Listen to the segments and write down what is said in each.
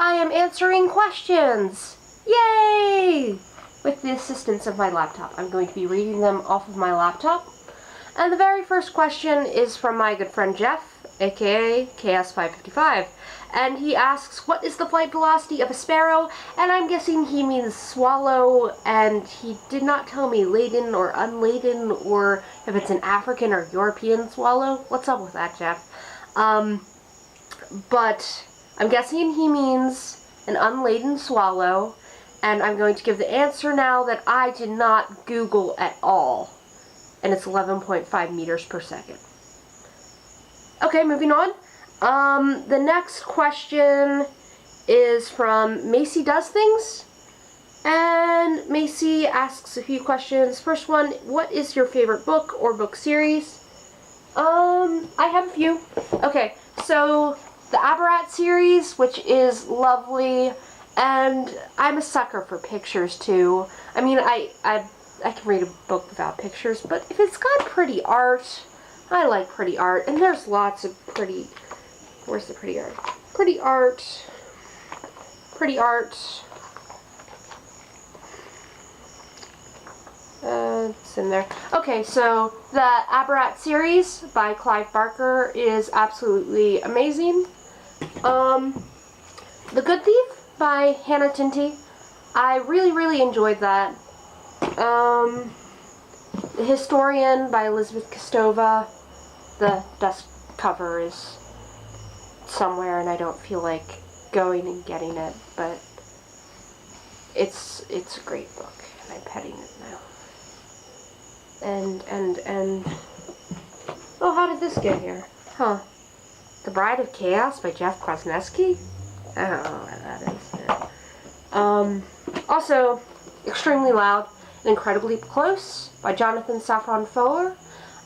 I am answering questions! Yay! With the assistance of my laptop. I'm going to be reading them off of my laptop. And the very first question is from my good friend Jeff, aka KS555. And he asks, what is the flight velocity of a sparrow? And I'm guessing he means swallow, and he did not tell me laden or unladen, or if it's an African or European swallow. What's up with that, Jeff? But I'm guessing he means an unladen swallow, and I'm going to give the answer now that I did not Google at all. And it's 11.5 meters per second. Okay, moving on. The next question is from Macy Does Things. And Macy asks a few questions. First one, what is your favorite book or book series? I have a few. Okay, so the Aberrat series, which is lovely, and I'm a sucker for pictures too. I mean, I can read a book without pictures, but if it's got pretty art, I like pretty art, and there's lots of pretty, where's the pretty art? Pretty art. It's in there. Okay, so the Aberrat series by Clive Barker is absolutely amazing. The Good Thief by Hannah Tinty, I really enjoyed that. The Historian by Elizabeth Kostova. The dust cover is somewhere and I don't feel like going and getting it, but it's a great book and I'm petting it now. And oh, how did this get here? Huh. The Bride of Chaos by Jeff Kwasniewski? I don't know what that is. Also, Extremely Loud and Incredibly Close by Jonathan Safran Foer.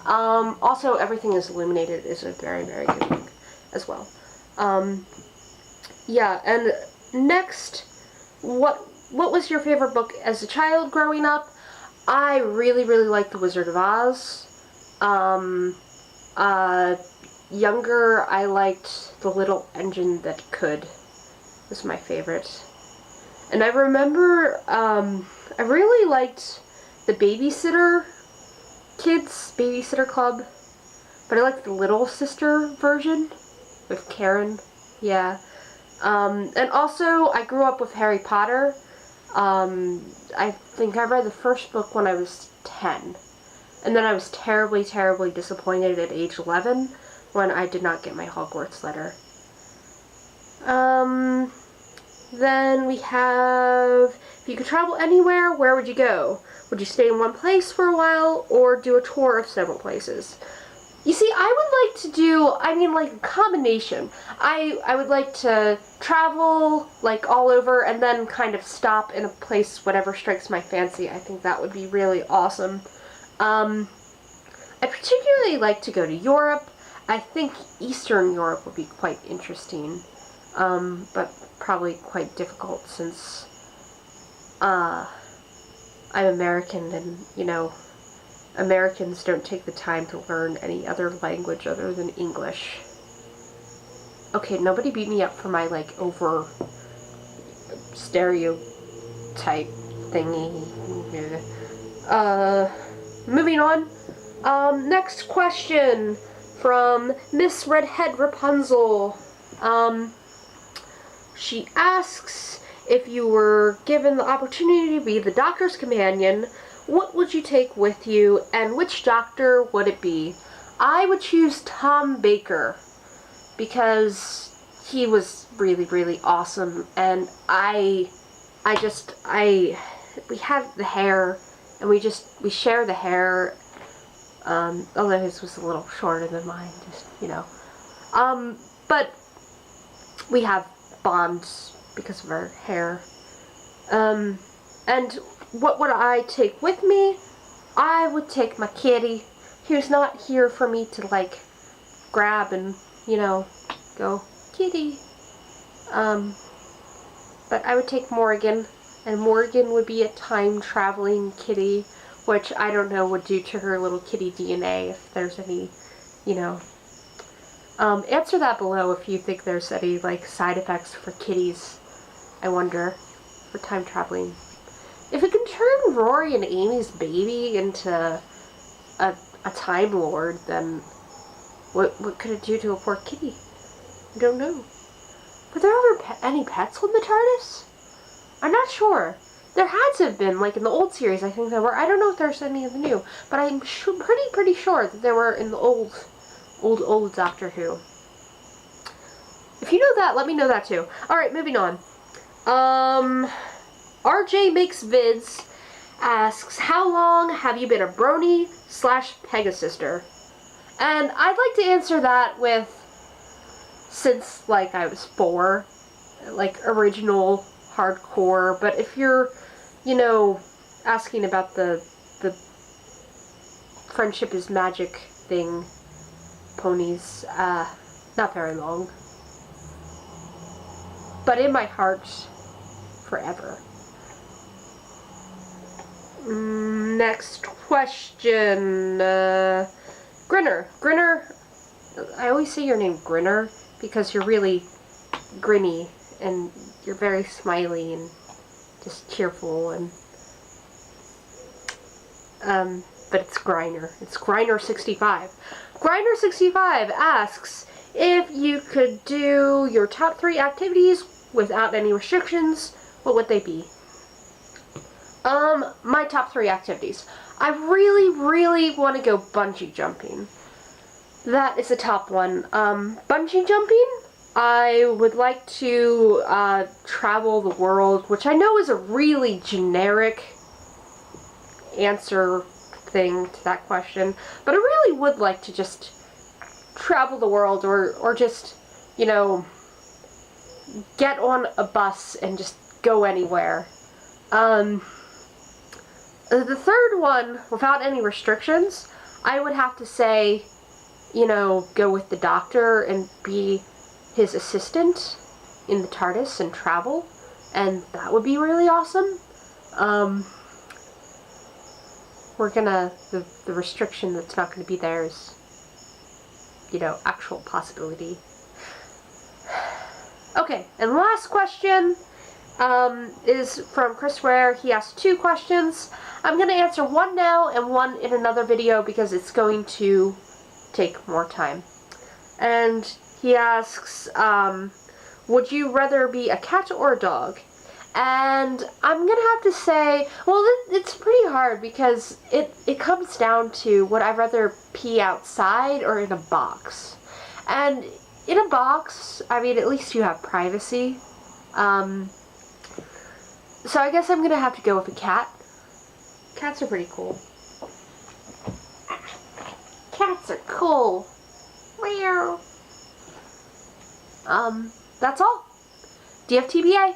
Also, Everything is Illuminated is a very good book as well. Yeah, and next, what was your favorite book as a child growing up? I really liked The Wizard of Oz. Younger, I liked The Little Engine That Could. Was my favorite. And I remember, I really liked the Babysitter Club, but I liked the Little Sister version with Karen. Yeah. And also, I grew up with Harry Potter. I think I read the first book when I was 10. And then I was terribly disappointed at age 11 when I did not get my Hogwarts letter. Then we have, if you could travel anywhere, where would you go? Would you stay in one place for a while, or do a tour of several places? You see, I would like to do, like a combination. I would like to travel, like, all over, and then kind of stop in a place, whatever strikes my fancy. I think that would be really awesome. I particularly like to go to Europe. I think Eastern Europe would be quite interesting, but probably quite difficult since, I'm American and, Americans don't take the time to learn any other language other than English. Okay, nobody beat me up for my, over stereotype thingy. Moving on. Next question from Miss Redhead Rapunzel. She asks, if you were given the opportunity to be the Doctor's companion, what would you take with you, and which Doctor would it be? I would choose Tom Baker, because he was really awesome, and we have the hair, and we share the hair, although his was a little shorter than mine, but we have bonds because of our hair. And what would I take with me? I would take my kitty. He was not here for me to, grab and, go, kitty. But I would take Morgan, and Morgan would be a time-traveling kitty, which I don't know would do to her little kitty DNA, if there's any, answer that below if you think there's any, side effects for kitties I wonder, for time traveling. If it can turn Rory and Amy's baby into a Time Lord, then what could it do to a poor kitty? I don't know. Were there ever any pets on the TARDIS? I'm not sure. There had to have been, like in the old series, I think there were. I don't know if there's any in the new, but I'm pretty sure that there were in the old Doctor Who. If you know that, let me know that too. Alright, moving on. RJ Makes Vids asks, how long have you been a brony / Pegasister? And I'd like to answer that with, since, like, I was 4, like, original hardcore, but if you're, you know, asking about the friendship is magic thing, ponies, not very long. But in my heart, forever. Next question. Grinner. Grinner, I always say your name Grinner because you're really grinny and you're very smiley and just cheerful and but it's Griner. It's Griner65. Griner65 asks if you could do your top 3 activities without any restrictions, what would they be? My top 3 activities. I really want to go bungee jumping. That is the top one. Bungee jumping, I would like to travel the world, which I know is a really generic answer thing to that question, but I really would like to just travel the world or just, you know, get on a bus and just go anywhere. The third one, without any restrictions, I would have to say, you know, go with the Doctor and be his assistant in the TARDIS and travel, and that would be really awesome. The restriction that's not gonna be there is, you know, actual possibility. Okay, and last question is from Chris Ware. He asked 2 questions. I'm going to answer one now and one in another video because it's going to take more time. And he asks, would you rather be a cat or a dog? And I'm going to have to say, well, it's pretty hard because it comes down to would I rather pee outside or in a box? And in a box, I mean, at least you have privacy. So I guess I'm going to have to go with a cat. Cats are pretty cool. Cats are cool. Meow. That's all. DFTBA.